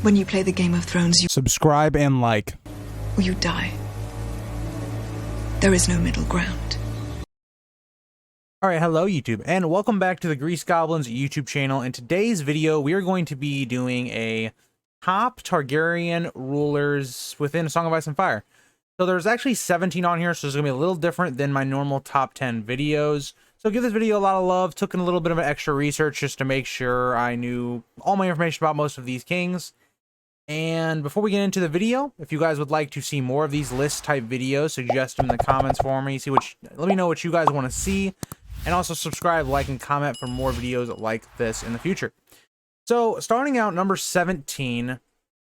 When you play the Game of Thrones, you Subscribe and like. or you die. There is no middle ground. Alright, hello YouTube, and welcome back to the Grease Goblins YouTube channel. In today's video, we are going to be doing a top Targaryen rulers within A Song of Ice and Fire. So there's actually 17 on here, so it's going to be a little different than my normal top 10 videos. So give this video a lot of love. Took in a little bit of an extra research just to make sure I knew all my information about most of these kings. And before we get into the video, if you guys would like to see more of these list type videos, suggest them in the comments for me. Let me know what you guys want to see. And also subscribe, like, and comment for more videos like this in the future. So starting out number 17.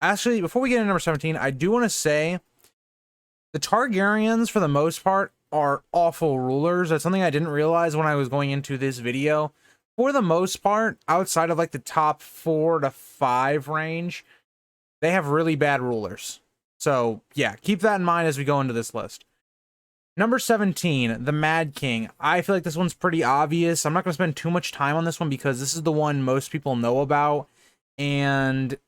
Actually, before we get into number 17, I do want to say the Targaryens, for the most part, are awful rulers. That's something I didn't realize when I was going into this video. For the most part, outside of like the top 4 to 5 range, they have really bad rulers. So yeah, keep that in mind as we go into this list. Number 17, the Mad King. I feel like this one's pretty obvious. I'm not going to spend too much time on this one because this is the one most people know about. And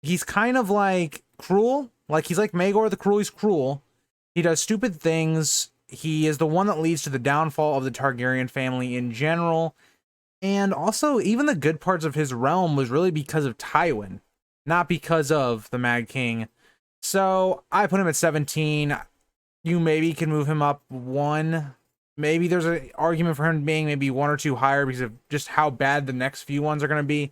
he's kind of like cruel. Like he's like Maegor the Cruel. He's cruel. He does stupid things. He is the one that leads to the downfall of the Targaryen family in general. And also, even the good parts of his realm was really because of Tywin, not because of the Mad King. So I put him at 17. You maybe can move him up 1. Maybe there's an argument for him being maybe 1 or 2 higher because of just how bad the next few ones are going to be.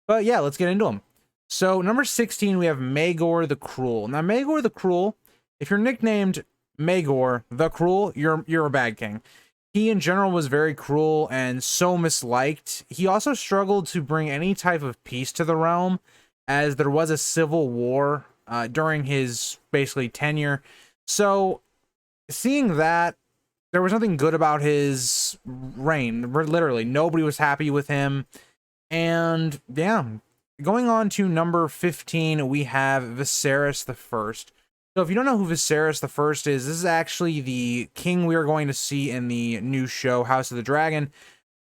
But yeah, let's get into them. So number 16, we have Maegor the Cruel. Now, Maegor the Cruel, if you're nicknamed Maegor the Cruel, you're a bad king. He in general was very cruel and so misliked. He also struggled to bring any type of peace to the realm, as there was a civil war during his basically tenure. So seeing that, there was nothing good about his reign. Literally nobody was happy with him. And yeah, going on to number 15, we have Viserys I. So if you don't know who Viserys I is, this is actually the king we are going to see in the new show House of the Dragon.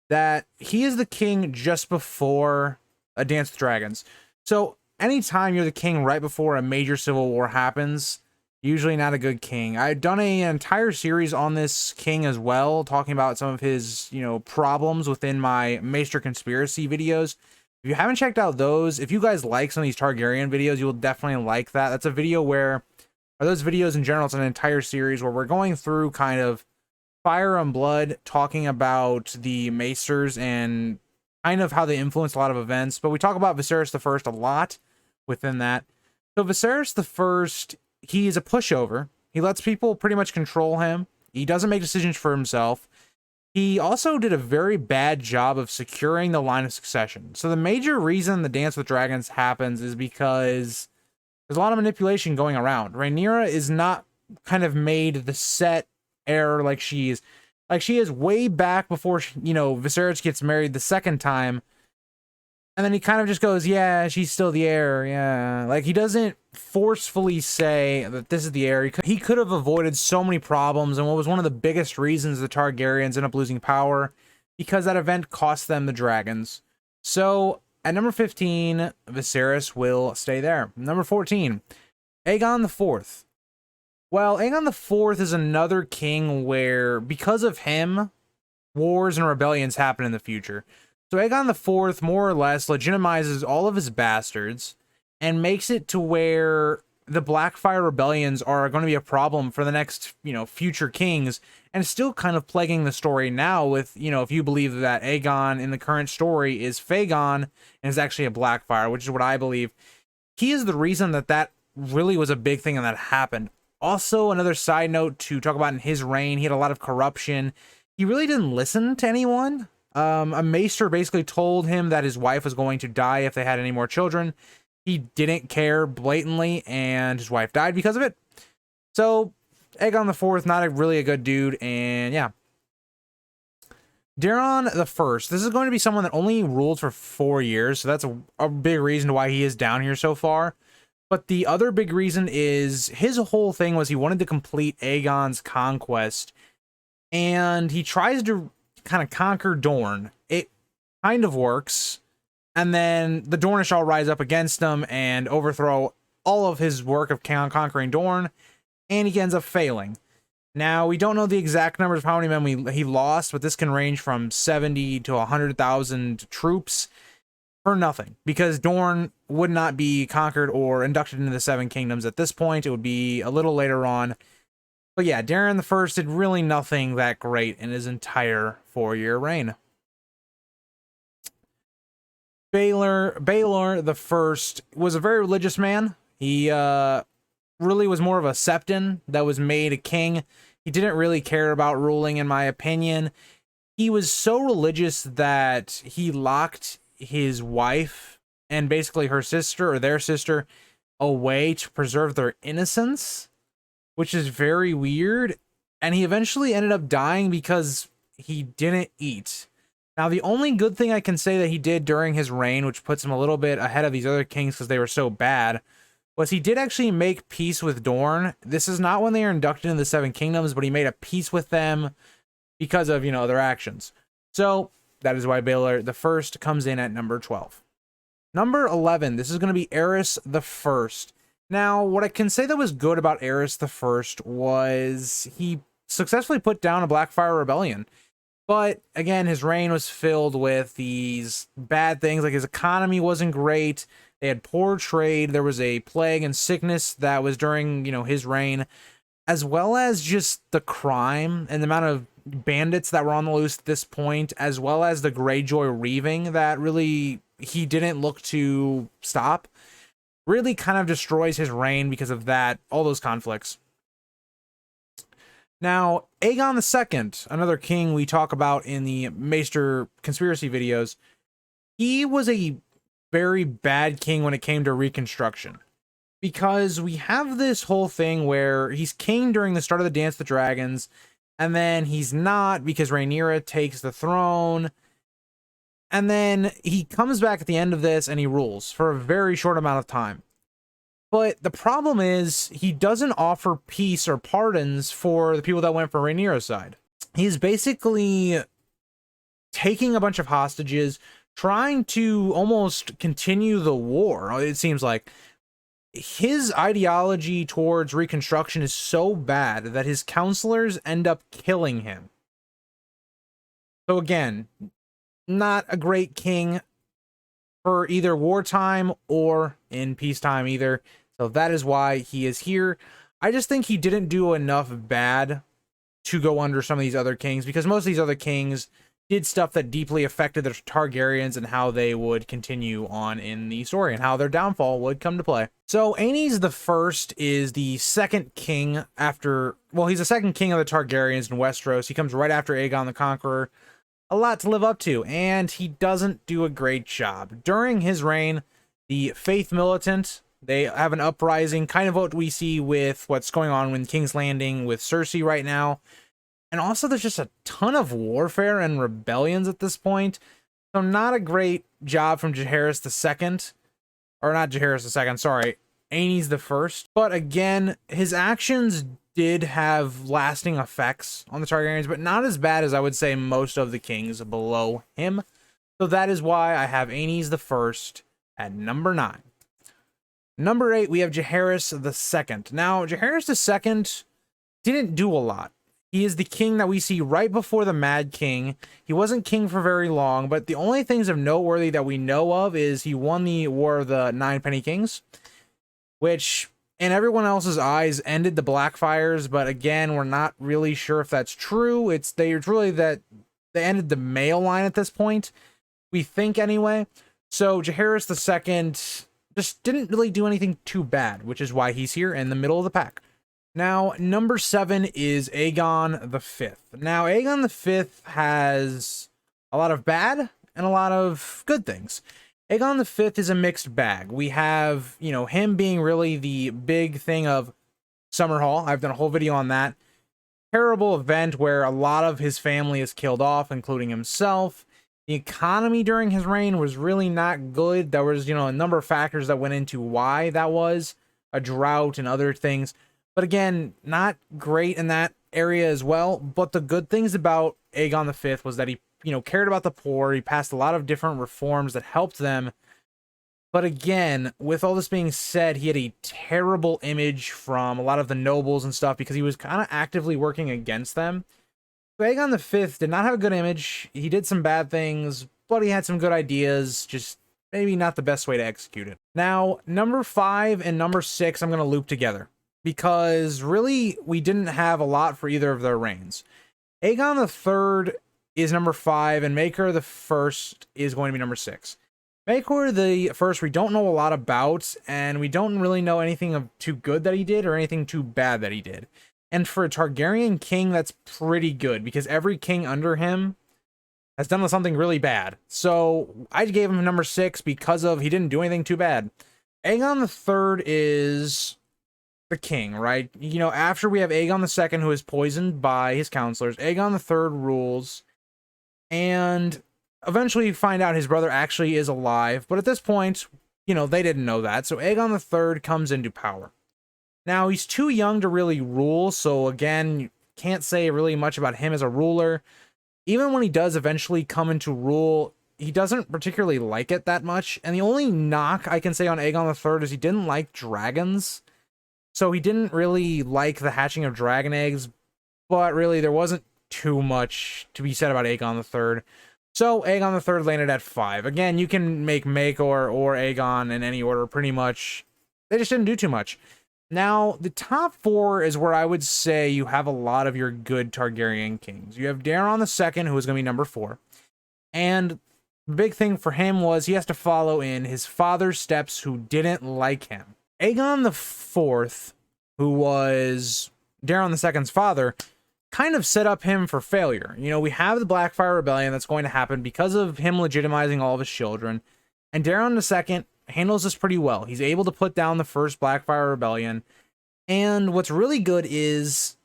That he is the king just before A Dance with Dragons. So anytime you're the king right before a major civil war happens, usually not a good king. I've done an entire series on this king as well, talking about some of his, problems within my Maester Conspiracy videos. If you haven't checked out those, if you guys like some of these Targaryen videos, you will definitely like that. That's a video where, or those videos in general, it's an entire series where we're going through kind of Fire and Blood, talking about the Maesters and kind of how they influence a lot of events. But we talk about Viserys I a lot within that. So Viserys I, he is a pushover. He lets people pretty much control him. He doesn't make decisions for himself. He also did a very bad job of securing the line of succession. So the major reason the Dance with Dragons happens is because there's a lot of manipulation going around. Rhaenyra is not kind of made the set heir like she is. Like she is way back before, Viserys gets married the second time. And then he kind of just goes, yeah, she's still the heir. Yeah. Like he doesn't forcefully say that this is the heir. He could have avoided so many problems. And what was one of the biggest reasons the Targaryens ended up losing power, because that event cost them the dragons. So at number 15, Viserys will stay there. Number 14, Aegon IV. Well, Aegon IV is another king where, because of him, wars and rebellions happen in the future. So Aegon IV more or less legitimizes all of his bastards and makes it to where the Blackfire rebellions are going to be a problem for the next, future kings, and still kind of plaguing the story now with, if you believe that Aegon in the current story is Fagon and is actually a Blackfire, which is what I believe. He is the reason that really was a big thing and that happened. Also, another side note to talk about in his reign, he had a lot of corruption. He really didn't listen to anyone. A maester basically told him that his wife was going to die if they had any more children. He didn't care blatantly, and his wife died because of it. So, Aegon IV, not really a good dude, and yeah. Daeron I. This is going to be someone that only ruled for 4 years, so that's a big reason why he is down here so far. But the other big reason is his whole thing was he wanted to complete Aegon's conquest, and he tries to kind of conquer Dorne. It kind of works, And then the Dornish all rise up against him and overthrow all of his work of conquering Dorne, and he ends up failing. Now, we don't know the exact numbers of how many men he lost, but this can range from 70 to 100,000 troops for nothing, because Dorne would not be conquered or inducted into the Seven Kingdoms at this point. It would be a little later on. But yeah, Daeron I did really nothing that great in his entire 4-year reign. Baelor the First was a very religious man. He really was more of a septon that was made a king. He didn't really care about ruling, in my opinion. He was so religious that he locked his wife and basically her sister, or their sister, away to preserve their innocence, which is very weird. And he eventually ended up dying because he didn't eat. Now, the only good thing I can say that he did during his reign, which puts him a little bit ahead of these other kings because they were so bad, was he did actually make peace with Dorne. This is not when they are inducted into the Seven Kingdoms, but he made a peace with them because of, you know, their actions. So that is why Baelor the First comes in at number 12. Number 11, this is going to be Aerys the First. Now, what I can say that was good about Aerys the First was he successfully put down a Blackfire rebellion. But again, his reign was filled with these bad things, like his economy wasn't great. They had poor trade. There was a plague and sickness that was during, you know, his reign, as well as just the crime and the amount of bandits that were on the loose at this point, as well as the Greyjoy reaving that really he didn't look to stop, really kind of destroys his reign because of that, all those conflicts. Now, Aegon II, another king we talk about in the Maester conspiracy videos, he was a very bad king when it came to Reconstruction. Because we have this whole thing where he's king during the start of the Dance of the Dragons, and then he's not because Rhaenyra takes the throne, and then he comes back at the end of this and he rules for a very short amount of time. But the problem is, he doesn't offer peace or pardons for the people that went for Rhaenyra's side. He's basically taking a bunch of hostages, trying to almost continue the war, it seems like. His ideology towards Reconstruction is so bad that his counselors end up killing him. So again, not a great king for either wartime or in peacetime either. So that is why he is here. I just think he didn't do enough bad to go under some of these other kings, because most of these other kings did stuff that deeply affected the Targaryens and how they would continue on in the story and how their downfall would come to play. So Aenys the First is the second king after, well, he's the second king of the Targaryens in Westeros. He comes right after Aegon the Conqueror. A lot to live up to, and he doesn't do a great job. During his reign, the Faith Militant, they have an uprising, kind of what we see with what's going on in King's Landing with Cersei right now. And also there's just a ton of warfare and rebellions at this point. So not a great job from Jaehaerys II. Or not Jaehaerys II, sorry. Aenys the First. But again, his actions did have lasting effects on the Targaryens, but not as bad as I would say most of the kings below him. So that is why I have Aenys the First at number 9. Number 8, we have Jaehaerys II. Now, Jaehaerys II didn't do a lot. He is the king that we see right before the Mad King. He wasn't king for very long, but the only things of noteworthy that we know of is he won the War of the Nine Penny Kings, which in everyone else's eyes ended the Blackfires, but again, we're not really sure if that's true. It's really that they ended the male line at this point, we think anyway. So Jaehaerys II just didn't really do anything too bad, which is why he's here in the middle of the pack. Now, number 7 is Aegon V. Now, Aegon V has a lot of bad and a lot of good things. Aegon V is a mixed bag. We have, you know, him being really the big thing of Summerhall. I've done a whole video on that. Terrible event where a lot of his family is killed off, including himself. The economy during his reign was really not good. There was, you know, a number of factors that went into why that was. A drought and other things. But again, not great in that area as well. But the good things about Aegon V was that he cared about the poor. He passed a lot of different reforms that helped them. But again, with all this being said, he had a terrible image from a lot of the nobles and stuff because he was kind of actively working against them. So Aegon V did not have a good image. He did some bad things, but he had some good ideas, just maybe not the best way to execute it. Now, number 5 and number 6, I'm going to loop together because really we didn't have a lot for either of their reigns. Aegon III is number 5 and Maekor I is going to be number 6. Maekor I we don't know a lot about, and we don't really know anything of too good that he did or anything too bad that he did. And for a Targaryen king, that's pretty good because every king under him has done something really bad. So I gave him number 6 because of he didn't do anything too bad. Aegon III is the king, right? After we have Aegon II, who is poisoned by his counselors, Aegon III rules, and eventually you find out his brother actually is alive, but at this point, they didn't know that. So Aegon III comes into power. Now, he's too young to really rule, so again, you can't say really much about him as a ruler. Even when he does eventually come into rule, he doesn't particularly like it that much, and the only knock I can say on Aegon III is he didn't like dragons. So he didn't really like the hatching of dragon eggs, but really there wasn't too much to be said about Aegon III. So Aegon III landed at 5. Again, you can make Maekor or Aegon in any order, pretty much. They just didn't do too much. Now, the top 4 is where I would say you have a lot of your good Targaryen kings. You have Daeron II, who is going to be number 4. And the big thing for him was he has to follow in his father's steps who didn't like him. Aegon IV, who was Daeron II's father, kind of set up him for failure. We have the Blackfire Rebellion that's going to happen because of him legitimizing all of his children. And Daeron II handles this pretty well. He's able to put down the first Blackfire Rebellion. And what's really good is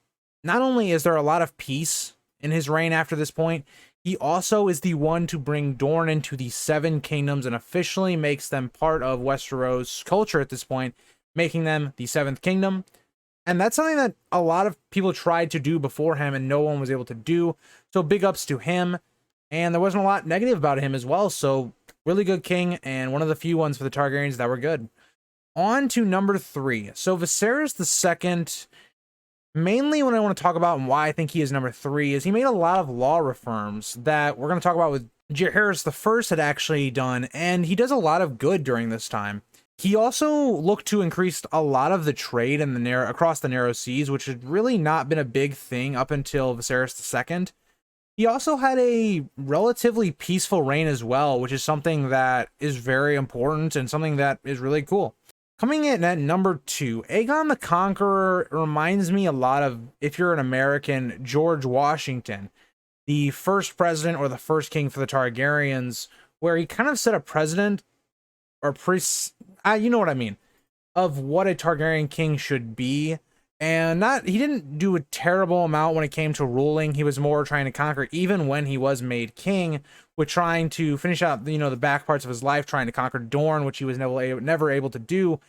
not only is there a lot of peace in his reign after this point, he also is the one to bring Dorne into the 7 kingdoms and officially makes them part of Westeros culture at this point, making them the 7th kingdom. And that's something that a lot of people tried to do before him and no one was able to do. So big ups to him. And there wasn't a lot negative about him as well. So really good king and one of the few ones for the Targaryens that were good. On to number 3. So Viserys II, mainly what I want to talk about and why I think he is number 3 is he made a lot of law reforms that we're going to talk about with Jaehaerys I had actually done. And he does a lot of good during this time. He also looked to increase a lot of the trade in the across the narrow seas, which had really not been a big thing up until Viserys II. He also had a relatively peaceful reign as well, which is something that is very important and something that is really cool. Coming in at number 2, Aegon the Conqueror reminds me a lot of, if you're an American, George Washington, the first president or the first king for the Targaryens, where he kind of set a precedent or you know what I mean, of what a Targaryen king should be. And he didn't do a terrible amount when it came to ruling. He was more trying to conquer, even when he was made king, with trying to finish out, the back parts of his life, trying to conquer Dorne, which he was never able to do.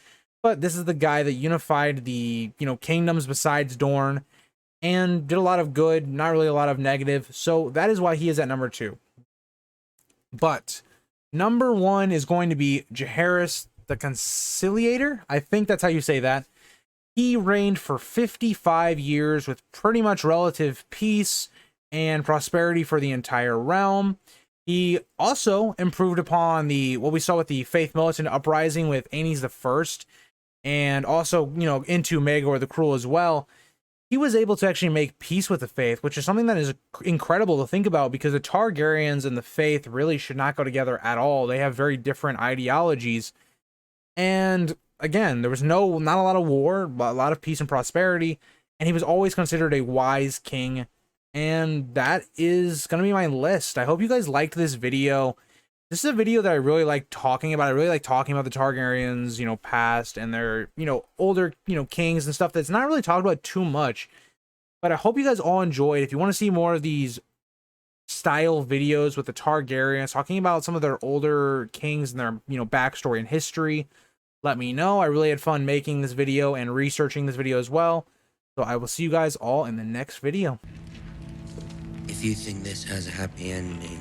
But this is the guy that unified the, kingdoms besides Dorne and did a lot of good, not really a lot of negative. So that is why he is at number 2. But number 1 is going to be Jaehaerys the Conciliator. I think that's how you say that. He reigned for 55 years with pretty much relative peace and prosperity for the entire realm. He also improved upon what we saw with the Faith Militant Uprising with Aenys I, and also, into Maegor the Cruel as well. He was able to actually make peace with the Faith, which is something that is incredible to think about because the Targaryens and the Faith really should not go together at all. They have very different ideologies. And again, there was not a lot of war, but a lot of peace and prosperity. And he was always considered a wise king. And that is going to be my list. I hope you guys liked this video. This is a video that I really like talking about. I really like talking about the Targaryens, past and their, older, kings and stuff that's not really talked about too much. But I hope you guys all enjoyed. If you want to see more of these style videos with the Targaryens, talking about some of their older kings and their, backstory and history, let me know. I really had fun making this video and researching this video as well. So I will see you guys all in the next video. If you think this has a happy ending,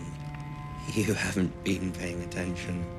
you haven't been paying attention.